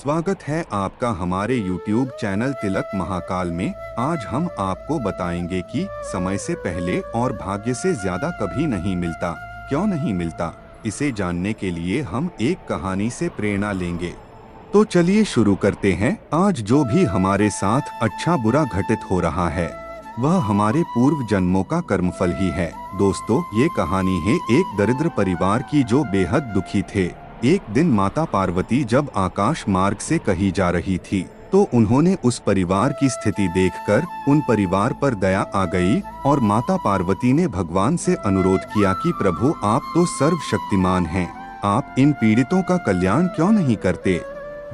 स्वागत है आपका हमारे YouTube चैनल तिलक महाकाल में। आज हम आपको बताएंगे कि समय से पहले और भाग्य से ज्यादा कभी नहीं मिलता। क्यों नहीं मिलता, इसे जानने के लिए हम एक कहानी से प्रेरणा लेंगे। तो चलिए शुरू करते हैं। आज जो भी हमारे साथ अच्छा बुरा घटित हो रहा है वह हमारे पूर्व जन्मों का कर्मफल ही है। दोस्तों, ये कहानी है एक दरिद्र परिवार की जो बेहद दुखी थे। एक दिन माता पार्वती जब आकाश मार्ग से कहीं जा रही थी तो उन्होंने उस परिवार की स्थिति देखकर उन परिवार पर दया आ गई और माता पार्वती ने भगवान से अनुरोध किया कि प्रभु, आप तो सर्वशक्तिमान हैं, आप इन पीड़ितों का कल्याण क्यों नहीं करते।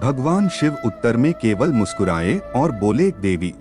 भगवान शिव उत्तर में केवल मुस्कुराए और बोले, देवी,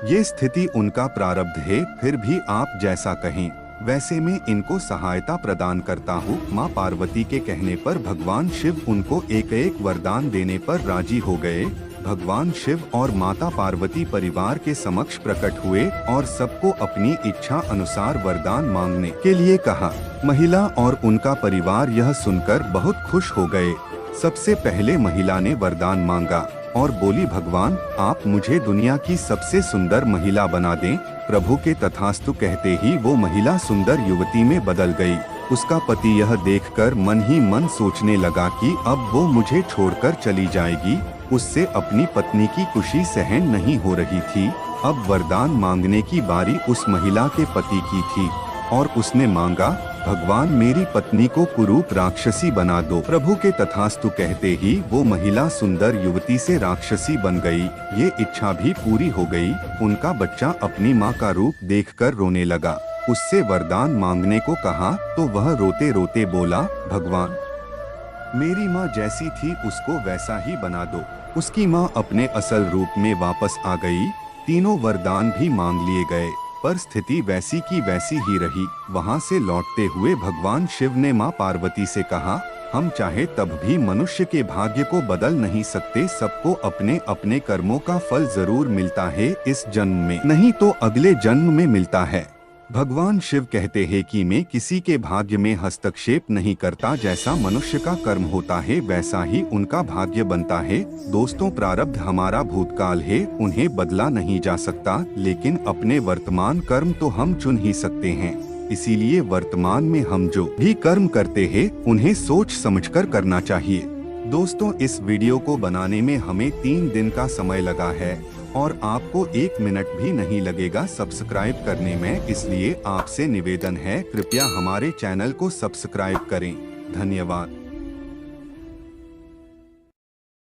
ये स्थिति उनका प्रारब्ध है, फिर भी आप जैसा कहें वैसे मैं इनको सहायता प्रदान करता हूँ। माँ पार्वती के कहने पर भगवान शिव उनको एक एक वरदान देने पर राजी हो गए। भगवान शिव और माता पार्वती परिवार के समक्ष प्रकट हुए और सबको अपनी इच्छा अनुसार वरदान मांगने के लिए कहा। महिला और उनका परिवार यह सुनकर बहुत खुश हो गए। सबसे पहले महिला ने वरदान मांगा और बोली, भगवान, आप मुझे दुनिया की सबसे सुंदर महिला बना दें। प्रभु के तथास्तु कहते ही वो महिला सुंदर युवती में बदल गई। उसका पति यह देखकर मन ही मन सोचने लगा कि अब वो मुझे छोड़कर चली जाएगी। उससे अपनी पत्नी की खुशी सहन नहीं हो रही थी। अब वरदान मांगने की बारी उस महिला के पति की थी और उसने मांगा, भगवान, मेरी पत्नी को कुरूप राक्षसी बना दो। प्रभु के तथास्तु कहते ही वो महिला सुंदर युवती से राक्षसी बन गई। ये इच्छा भी पूरी हो गई। उनका बच्चा अपनी माँ का रूप देखकर रोने लगा। उससे वरदान मांगने को कहा तो वह रोते रोते बोला, भगवान, मेरी माँ जैसी थी उसको वैसा ही बना दो। उसकी माँ अपने असल रूप में वापस आ गई। तीनों वरदान भी मांग लिए गए पर स्थिति वैसी की वैसी ही रही। वहां से लौटते हुए भगवान शिव ने मां पार्वती से कहा, हम चाहे तब भी मनुष्य के भाग्य को बदल नहीं सकते। सबको अपने अपने कर्मों का फल जरूर मिलता है, इस जन्म में नहीं तो अगले जन्म में मिलता है। भगवान शिव कहते हैं कि मैं किसी के भाग्य में हस्तक्षेप नहीं करता। जैसा मनुष्य का कर्म होता है वैसा ही उनका भाग्य बनता है। दोस्तों, प्रारब्ध हमारा भूतकाल है, उन्हें बदला नहीं जा सकता, लेकिन अपने वर्तमान कर्म तो हम चुन ही सकते हैं। इसीलिए वर्तमान में हम जो भी कर्म करते हैं उन्हें सोच समझकर करना चाहिए। दोस्तों, इस वीडियो को बनाने में हमें 3 दिन का समय लगा है और आपको 1 मिनट भी नहीं लगेगा सब्सक्राइब करने में। इसलिए आपसे निवेदन है, कृपया हमारे चैनल को सब्सक्राइब करें। धन्यवाद।